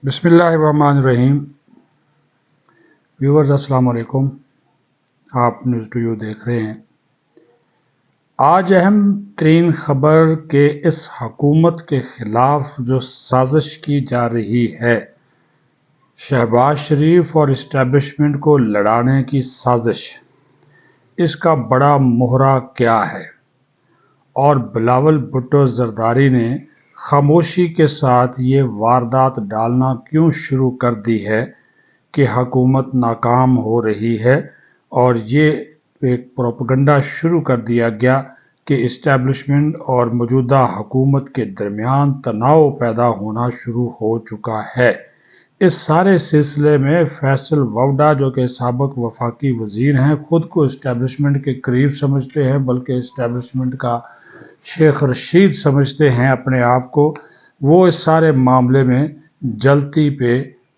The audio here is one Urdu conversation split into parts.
بسم اللہ الرحمن الرحیم۔ ویورز السلام علیکم، آپ نیوز ٹو یو دیکھ رہے ہیں۔ آج اہم ترین خبر کہ اس حکومت کے خلاف جو سازش کی جا رہی ہے، شہباز شریف اور اسٹیبلشمنٹ کو لڑانے کی سازش، اس کا بڑا مہرہ کیا ہے اور بلاول بھٹو زرداری نے خاموشی کے ساتھ یہ واردات ڈالنا کیوں شروع کر دی ہے کہ حکومت ناکام ہو رہی ہے، اور یہ ایک پروپیگنڈا شروع کر دیا گیا کہ اسٹیبلشمنٹ اور موجودہ حکومت کے درمیان تناؤ پیدا ہونا شروع ہو چکا ہے۔ اس سارے سلسلے میں فیصل ووڈا جو کہ سابق وفاقی وزیر ہیں، خود کو اسٹیبلشمنٹ کے قریب سمجھتے ہیں، بلکہ اسٹیبلشمنٹ کا شیخ رشید سمجھتے ہیں اپنے آپ کو، وہ اس سارے معاملے میں جلتی پہ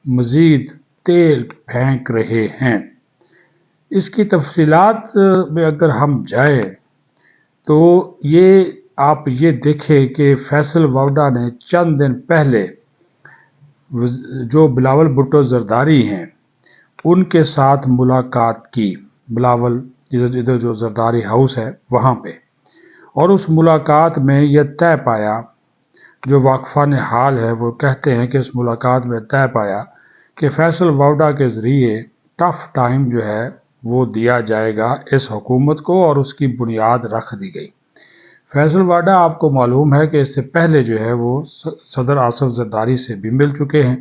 مزید تیل پھینک رہے ہیں۔ اس کی تفصیلات میں اگر ہم جائیں تو آپ یہ دیکھیں کہ فیصل ووڈا نے چند دن پہلے جو بلاول بھٹو زرداری ہیں ان کے ساتھ ملاقات کی، بلاول ادھر جو زرداری ہاؤس ہے وہاں پہ، اور اس ملاقات میں یہ طے پایا، جو واقفان حال ہے وہ کہتے ہیں کہ اس ملاقات میں طے پایا کہ فیصل ووڈا کے ذریعے ٹف ٹائم جو ہے وہ دیا جائے گا اس حکومت کو، اور اس کی بنیاد رکھ دی گئی۔ فیصل ووڈا آپ کو معلوم ہے کہ اس سے پہلے جو ہے وہ صدر آصف زرداری سے بھی مل چکے ہیں،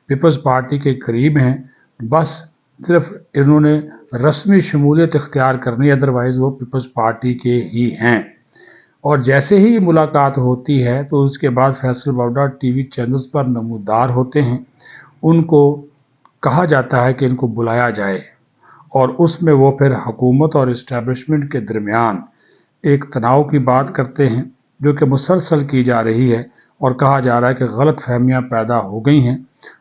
پیپلز پارٹی کے قریب ہیں، بس صرف انہوں نے رسمی شمولیت اختیار کرنی، ادروائز وہ پیپلز پارٹی کے ہی ہیں۔ اور جیسے ہی ملاقات ہوتی ہے تو اس کے بعد Faisal Vawda TV channels پر نمودار ہوتے ہیں، ان کو کہا جاتا ہے کہ ان کو بلایا جائے، اور اس میں وہ پھر حکومت اور اسٹیبلشمنٹ کے درمیان ایک تناؤ کی بات کرتے ہیں جو کہ مسلسل کی جا رہی ہے، اور کہا جا رہا ہے کہ غلط فہمیاں پیدا ہو گئی ہیں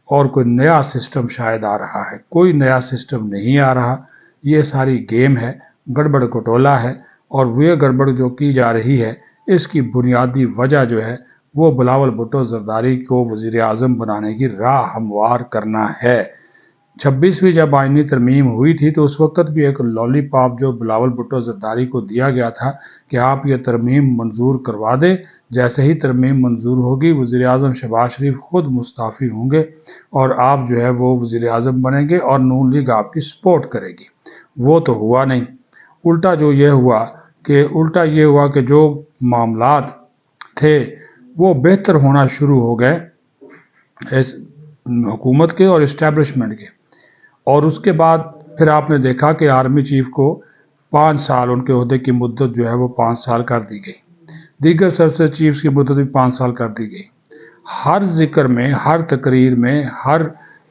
اور کوئی نیا سسٹم شاید آ رہا ہے۔ کوئی نیا سسٹم نہیں آ رہا، یہ ساری گیم ہے، گڑبڑ گٹولا ہے، اور وہ گڑبڑ جو کی جا رہی ہے اس کی بنیادی وجہ جو ہے وہ بلاول بھٹو زرداری کو وزیر اعظم بنانے کی راہ ہموار کرنا ہے۔ 26ویں جب آئینی ترمیم ہوئی تھی تو اس وقت بھی ایک لالی پاپ جو بلاول بھٹو زرداری کو دیا گیا تھا کہ آپ یہ ترمیم منظور کروا دیں، جیسے ہی ترمیم منظور ہوگی وزیر اعظم شہباز شریف خود مستعفی ہوں گے اور آپ جو ہے وہ وزیر اعظم بنیں گے اور نون لیگ آپ کی سپورٹ کرے گی۔ وہ تو ہوا نہیں، الٹا یہ ہوا کہ جو معاملات تھے وہ بہتر ہونا شروع ہو گئے حکومت کے اور اسٹیبلشمنٹ کے، اور اس کے بعد پھر آپ نے دیکھا کہ آرمی چیف کو 5 سال ان کے عہدے کی مدت جو ہے وہ 5 سال کر دی گئی، دیگر سرسز چیفز کی مدت بھی 5 سال کر دی گئی۔ ہر ذکر میں، ہر تقریر میں، ہر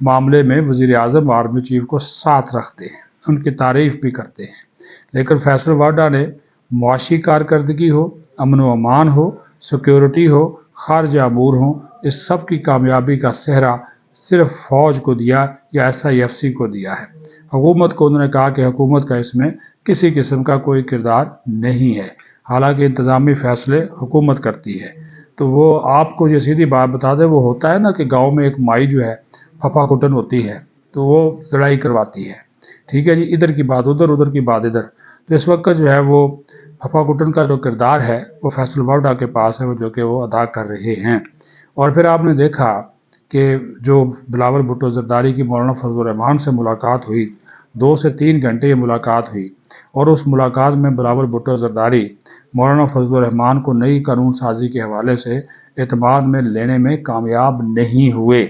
معاملے میں وزیر اعظم آرمی چیف کو ساتھ رکھتے ہیں، ان کی تعریف بھی کرتے ہیں، لیکن فیصل ووڈا نے معاشی کارکردگی ہو، امن و امان ہو، سیکیورٹی ہو، خارجہ امور ہوں، اس سب کی کامیابی کا سہرا صرف فوج کو دیا یا SIFC کو دیا ہے۔ حکومت کو انہوں نے کہا کہ حکومت کا اس میں کسی قسم کا کوئی کردار نہیں ہے، حالانکہ انتظامی فیصلے حکومت کرتی ہے۔ تو وہ آپ کو یہ سیدھی بات بتا دے، وہ ہوتا ہے نا کہ گاؤں میں ایک مائی جو ہے پھپا کٹن ہوتی ہے تو وہ لڑائی کرواتی ہے، ٹھیک ہے جی، ادھر کی بات ادھر، ادھر کی بات ادھر۔ تو اس وقت جو ہے وہ پھپا کٹن کا جو کردار ہے وہ فیصل ووڈا کے پاس ہے، جو کہ وہ ادا کر رہے ہیں۔ اور پھر آپ نے دیکھا کہ جو بلاول بھٹو زرداری کی مولانا فضل الرحمان سے ملاقات ہوئی، 2 سے 3 گھنٹے یہ ملاقات ہوئی، اور اس ملاقات میں بلاول بھٹو زرداری مولانا فضل الرحمان کو نئی قانون سازی کے حوالے سے اعتماد میں لینے میں کامیاب نہیں ہوئے،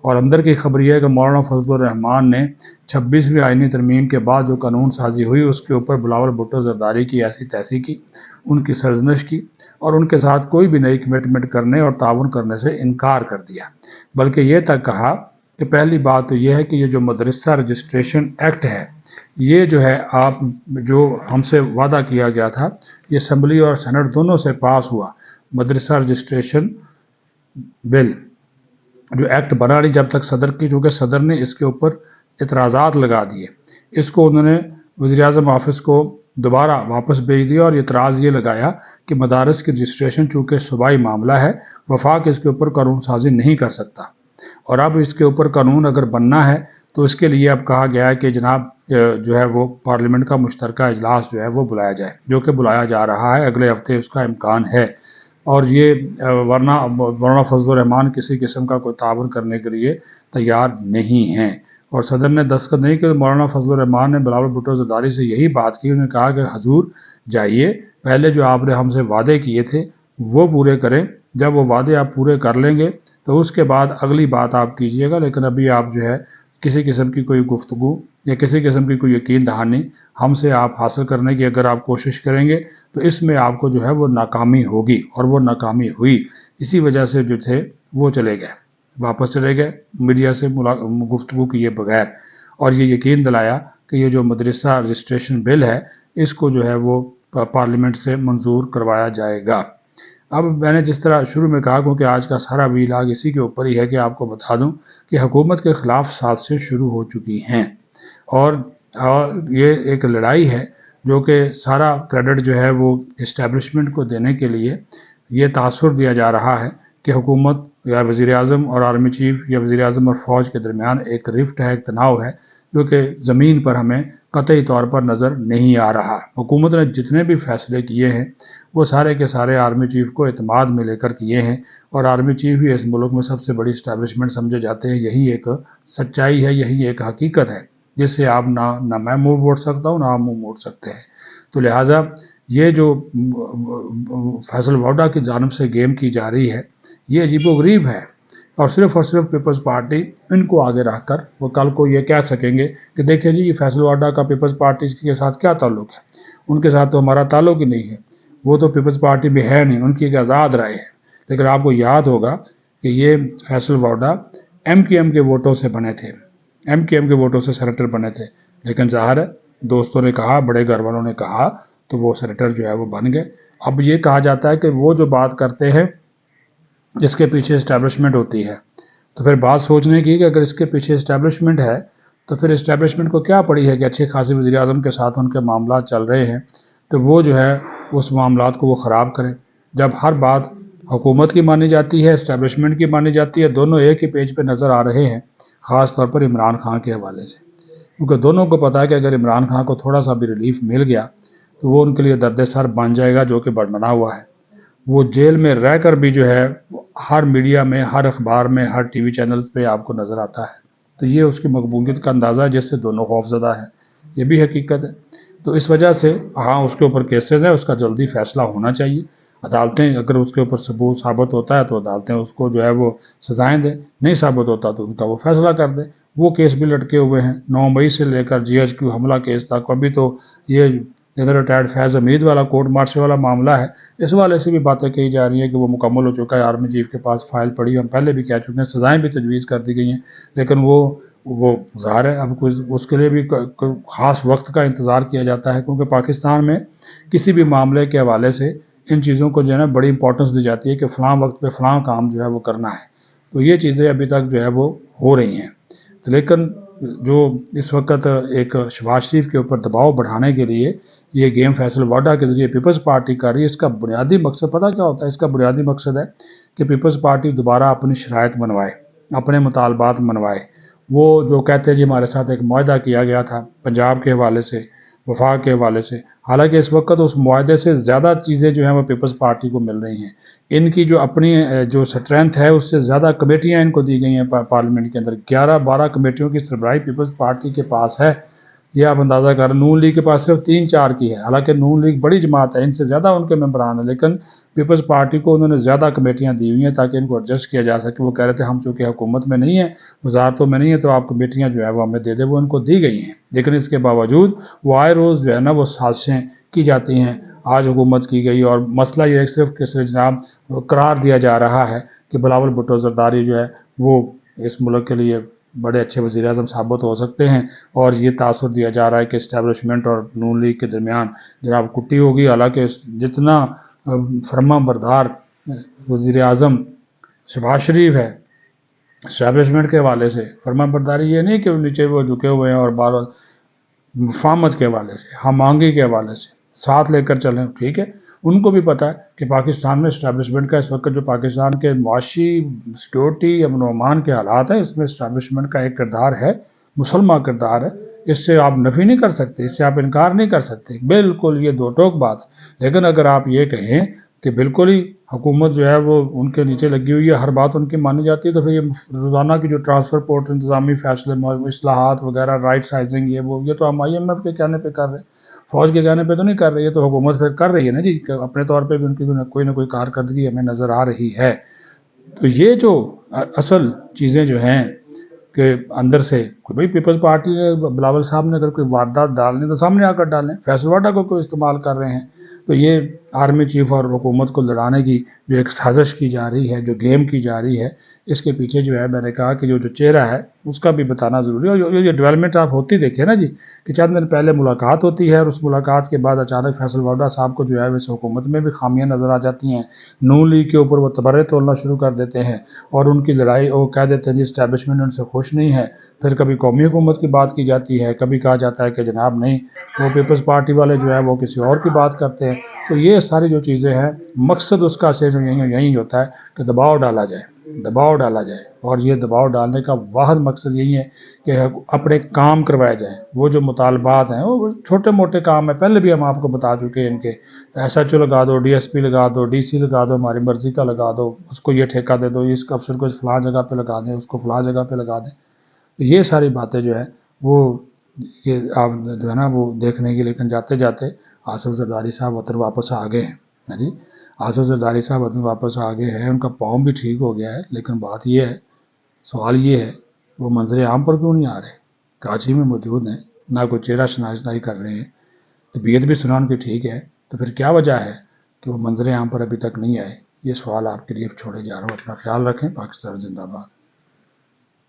اور اندر کی خبر یہ ہے کہ مولانا فضل الرحمان نے 26ویں آئینی ترمیم کے بعد جو قانون سازی ہوئی اس کے اوپر بلاول بھٹو زرداری کی ایسی تیسی کی، ان کی سرزنش کی، اور ان کے ساتھ کوئی بھی نئی کمٹمنٹ کرنے اور تعاون کرنے سے انکار کر دیا، بلکہ یہ تک کہا کہ پہلی بات تو یہ ہے کہ یہ جو مدرسہ رجسٹریشن ایکٹ ہے، یہ جو ہے آپ جو ہم سے وعدہ کیا گیا تھا، یہ اسمبلی اور سینٹ دونوں سے پاس ہوا، مدرسہ رجسٹریشن بل جو ایکٹ بنا نہیں جب تک صدر کی، چونکہ صدر نے اس کے اوپر اعتراضات لگا دیے، اس کو انہوں نے وزیر اعظم آفس کو دوبارہ واپس بھیج دیا، اور اعتراض یہ لگایا کہ مدارس کی رجسٹریشن چونکہ صوبائی معاملہ ہے، وفاق اس کے اوپر قانون سازی نہیں کر سکتا، اور اب اس کے اوپر قانون اگر بننا ہے تو اس کے لیے اب کہا گیا ہے کہ جناب جو ہے وہ پارلیمنٹ کا مشترکہ اجلاس جو ہے وہ بلایا جائے، جو کہ بلایا جا رہا ہے، اگلے ہفتے اس کا امکان ہے۔ اور یہ ورنہ مولانا فضل الرحمان کسی قسم کا کوئی تعاون کرنے کے لیے تیار نہیں ہیں۔ اور صدر نے دستخط نہیں کہ مولانا فضل الرحمان نے بلاول بھٹو زرداری سے یہی بات کی، انہوں نے کہا کہ حضور جائیے، پہلے جو آپ نے ہم سے وعدے کیے تھے وہ پورے کریں، جب وہ وعدے آپ پورے کر لیں گے تو اس کے بعد اگلی بات آپ کیجئے گا، لیکن ابھی آپ جو ہے کسی قسم کی کوئی گفتگو یا کسی قسم کی کوئی یقین دہانی ہم سے آپ حاصل کرنے کی اگر آپ کوشش کریں گے تو اس میں آپ کو جو ہے وہ ناکامی ہوگی، اور وہ ناکامی ہوئی۔ اسی وجہ سے جو تھے وہ چلے گئے، واپس چلے گئے میڈیا سے گفتگو کیے بغیر، اور یہ یقین دلایا کہ یہ جو مدرسہ رجسٹریشن بل ہے اس کو جو ہے وہ پارلیمنٹ سے منظور کروایا جائے گا۔ اب میں نے جس طرح شروع میں کہا کیونکہ آج کا سارا ویلاگ اسی کے اوپر ہی ہے کہ آپ کو بتا دوں کہ حکومت کے خلاف سازشیں شروع ہو چکی ہیں، اور یہ ایک لڑائی ہے جو کہ سارا کریڈٹ جو ہے وہ اسٹیبلشمنٹ کو دینے کے لیے یہ تاثر دیا جا رہا ہے کہ حکومت یا وزیر اعظم اور آرمی چیف یا وزیر اعظم اور فوج کے درمیان ایک رفٹ ہے، ایک تناؤ ہے، جو کہ زمین پر ہمیں قطعی طور پر نظر نہیں آ رہا۔ حکومت نے جتنے بھی فیصلے کیے ہیں وہ سارے کے سارے آرمی چیف کو اعتماد میں لے کر کیے ہیں، اور آرمی چیف بھی اس ملک میں سب سے بڑی اسٹیبلشمنٹ سمجھے جاتے ہیں۔ یہی ایک سچائی ہے، یہی ایک حقیقت ہے جس سے آپ نہ میں منہ موڑ سکتا ہوں، نہ آپ منہ موڑ سکتے ہیں۔ تو لہٰذا یہ جو فیصل ووڈا کی جانب سے گیم کی جا رہی ہے یہ عجیب و غریب ہے، اور صرف پیپلز پارٹی ان کو آگے رکھ کر وہ کل کو یہ کہہ سکیں گے کہ دیکھیں جی یہ فیصل ووڈا کا پیپلز پارٹی کے ساتھ کیا تعلق ہے، ان کے ساتھ تو ہمارا تعلق ہی نہیں ہے، وہ تو پیپلز پارٹی میں ہے نہیں، ان کی ایک آزاد رائے ہے۔ لیکن آپ کو یاد ہوگا کہ یہ فیصل ووڈا ایم کے ووٹوں سے بنے تھے، ایم کے ووٹوں سے سینیٹر بنے تھے، لیکن ظاہر ہے دوستوں نے کہا، بڑے گھر والوں نے کہا تو وہ سینیٹر جو ہے وہ بن گئے۔ اب یہ کہا جاتا ہے کہ وہ جو بات کرتے ہیں جس کے پیچھے اسٹیبلشمنٹ ہوتی ہے، تو پھر بات سوچنے کی کہ اگر اس کے پیچھے اسٹیبلشمنٹ ہے تو پھر اسٹیبلشمنٹ کو کیا پڑی ہے کہ اچھے خاصے وزیر اعظم کے ساتھ ان کے معاملات چل رہے ہیں تو وہ جو ہے اس معاملات کو وہ خراب کریں۔ جب ہر بات حکومت کی مانی جاتی ہے، اسٹیبلشمنٹ کی مانی جاتی ہے، دونوں ایک ہی پیج پہ نظر آ رہے ہیں، خاص طور پر عمران خان کے حوالے سے، کیونکہ دونوں کو پتا ہے کہ اگر عمران خان کو تھوڑا سا بھی ریلیف مل گیا تو وہ ان کے لیے درد سر بن جائے گا، جو کہ بنا ہوا ہے۔ وہ جیل میں رہ کر بھی جو ہے ہر میڈیا میں، ہر اخبار میں، ہر ٹی وی چینلز پہ آپ کو نظر آتا ہے، تو یہ اس کی مقبولیت کا اندازہ ہے جس سے دونوں خوف زدہ ہیں، یہ بھی حقیقت ہے۔ تو اس وجہ سے ہاں اس کے اوپر کیسز ہیں، اس کا جلدی فیصلہ ہونا چاہیے، عدالتیں اگر اس کے اوپر ثبوت ثابت ہوتا ہے تو عدالتیں اس کو جو ہے وہ سزائیں دیں، نہیں ثابت ہوتا تو ان کا وہ فیصلہ کر دیں۔ وہ کیس بھی لٹکے ہوئے ہیں 9 مئی سے لے کر جی ایچ کیو حملہ کیس تک، ابھی تو یہ جنرل ریٹائرڈ فیض حمید والا کورٹ مارشل والا معاملہ ہے، اس والے سے بھی باتیں کہی جا رہی ہیں کہ وہ مکمل ہو چکا ہے، آرمی چیف کے پاس فائل پڑی، ہم پہلے بھی کہہ چکے ہیں، سزائیں بھی تجویز کر دی گئی ہیں، لیکن وہ ظاہر ہے اب کوئی اس کے لیے بھی خاص وقت کا انتظار کیا جاتا ہے، کیونکہ پاکستان میں کسی بھی معاملے کے حوالے سے ان چیزوں کو جو ہے نا بڑی امپورٹنس دی جاتی ہے کہ فلاں وقت پہ فلاں کام جو ہے وہ کرنا ہے، تو یہ چیزیں ابھی تک جو ہے وہ ہو رہی ہیں۔ لیکن جو اس وقت ایک شہباز شریف کے اوپر دباؤ بڑھانے کے لیے یہ گیم فیصل ووڈا کے ذریعے پیپلز پارٹی کر رہی ہے، اس کا بنیادی مقصد پتہ کیا ہوتا ہے؟ اس کا بنیادی مقصد ہے کہ پیپلز پارٹی دوبارہ اپنی شرائط منوائے، اپنے مطالبات منوائے۔ وہ جو کہتے ہیں جی ہمارے ساتھ ایک معاہدہ کیا گیا تھا پنجاب کے حوالے سے، وفاق کے حوالے سے، حالانکہ اس وقت اس معاہدے سے زیادہ چیزیں جو ہیں وہ پیپلز پارٹی کو مل رہی ہیں، ان کی جو اپنی جو سٹرینتھ ہے اس سے زیادہ کمیٹیاں ان کو دی گئی ہیں پارلیمنٹ کے اندر، 11-12 کمیٹیوں کی سربراہی پیپلز پارٹی کے پاس ہے، یہ آپ اندازہ کر، نون لیگ کے پاس صرف 3-4 کی ہے، حالانکہ نون لیگ بڑی جماعت ہے، ان سے زیادہ ان کے ممبران ہیں، لیکن پیپلز پارٹی کو انہوں نے زیادہ کمیٹیاں دی ہوئی ہیں تاکہ ان کو ایڈجسٹ کیا جا سکے۔ وہ کہہ رہے تھے ہم چونکہ حکومت میں نہیں ہیں، وزارتوں میں نہیں ہیں، تو آپ کمیٹیاں جو ہے وہ ہمیں دے دیں، وہ ان کو دی گئی ہیں، لیکن اس کے باوجود وہ آئے روز جو ہے نا وہ سازشیں کی جاتی ہیں۔ آج حکومت کی گئی اور مسئلہ یہ صرف کہ جناب قرار دیا جا رہا ہے کہ بلاول بھٹو زرداری جو ہے وہ اس ملک کے لیے بڑے اچھے وزیر اعظم ثابت ہو سکتے ہیں، اور یہ تاثر دیا جا رہا ہے کہ اسٹیبلشمنٹ اور نون لیگ کے درمیان جناب کٹی ہوگی، حالانکہ جتنا فرما بردار وزیر اعظم شہباز شریف ہے اسٹیبلشمنٹ کے حوالے سے، فرما برداری یہ نہیں کہ نیچے وہ جھکے ہوئے ہیں اور بار مفاہمت کے حوالے سے، ہم آہنگی کے حوالے سے ساتھ لے کر چلیں، ٹھیک ہے، ان کو بھی پتہ ہے کہ پاکستان میں اسٹیبلشمنٹ کا اس وقت جو پاکستان کے معاشی سیکیورٹی امن و امان کے حالات ہیں، اس میں اسٹیبلشمنٹ کا ایک کردار ہے، مسلمان کردار ہے، اس سے آپ نفی نہیں کر سکتے، اس سے آپ انکار نہیں کر سکتے، بالکل یہ دو ٹوک بات ہے۔ لیکن اگر آپ یہ کہیں کہ بالکل ہی حکومت جو ہے وہ ان کے نیچے لگی ہوئی ہے، ہر بات ان کی مانی جاتی ہے، تو پھر یہ روزانہ کی جو ٹرانسفر پورٹ انتظامی فیصلے اصلاحات وغیرہ رائٹ سائزنگ یہ تو ہم IMF کے کہنے پہ کر رہے ہیں، فوج کے کہنے پہ تو نہیں کر رہی ہے، تو حکومت پھر کر رہی ہے نا جی، اپنے طور پہ بھی ان کی کوئی نہ کوئی کارکردگی ہمیں نظر آ رہی ہے۔ تو یہ جو اصل چیزیں جو ہیں کہ اندر سے بھائی پیپلز پارٹی نے بلاول صاحب نے اگر کوئی واردات ڈالنی تو سامنے آ کر ڈالیں، فیصل واڈا کو کوئی استعمال کر رہے ہیں، تو یہ آرمی چیف اور حکومت کو لڑانے کی جو ایک سازش کی جا رہی ہے، جو گیم کی جا رہی ہے، اس کے پیچھے جو ہے میں نے کہا کہ جو چہرہ ہے اس کا بھی بتانا ضروری ہے۔ اور یہ ڈیولپمنٹ آپ ہوتی دیکھیں نا جی کہ چند دن پہلے ملاقات ہوتی ہے اور اس ملاقات کے بعد اچانک فیصل واڈا صاحب کو جو ہے اس حکومت میں بھی خامیاں نظر آ جاتی ہیں، نون لیگ کے اوپر وہ تبرے تولنا شروع کر دیتے ہیں اور ان کی لڑائی وہ کہہ دیتے ہیں جی اسٹیبلشمنٹ ان سے خوش نہیں ہے، پھر کبھی قومی حکومت کی بات کی جاتی ہے، کبھی کہا جاتا ہے کہ جناب نہیں وہ پیپلز پارٹی والے جو ہے وہ کسی اور کی بات کرتے ہیں۔ تو یہ ساری جو چیزیں ہیں مقصد اس کا سے یہی ہوتا ہے کہ دباؤ ڈالا جائے، اور یہ دباؤ ڈالنے کا واحد مقصد یہی ہے کہ اپنے کام کروائے جائیں۔ وہ جو مطالبات ہیں وہ چھوٹے موٹے کام ہیں، پہلے بھی ہم آپ کو بتا چکے ہیں، ان کے SHO لگا دو، DSP لگا دو، DC لگا دو، ہماری مرضی کا لگا دو، اس کو یہ ٹھیکہ دے دو، اس افسر کو اس فلاں جگہ پہ لگا دیں، اس کو فلاں جگہ پہ لگا دیں۔ یہ ساری باتیں جو ہے وہ یہ آپ جو ہے نا وہ دیکھنے کی، لیکن جاتے جاتے آصف زرداری صاحب وطن واپس آ گئے ہیں جی، آصف زرداری صاحب وطن واپس آ گئے ہیں، ان کا پاؤں بھی ٹھیک ہو گیا ہے، لیکن بات یہ ہے، سوال یہ ہے وہ منظر عام پر کیوں نہیں آ رہے؟ کراچی میں موجود ہیں، نہ کوئی چہرہ شناسائی کر رہے ہیں، طبیعت بھی سنا ان کی ٹھیک ہے، تو پھر کیا وجہ ہے کہ وہ منظر عام پر ابھی تک نہیں آئے؟ یہ سوال آپ کے لیے چھوڑے جا رہا ہوں۔ اپنا خیال رکھیں۔ پاکستان زندہ باد۔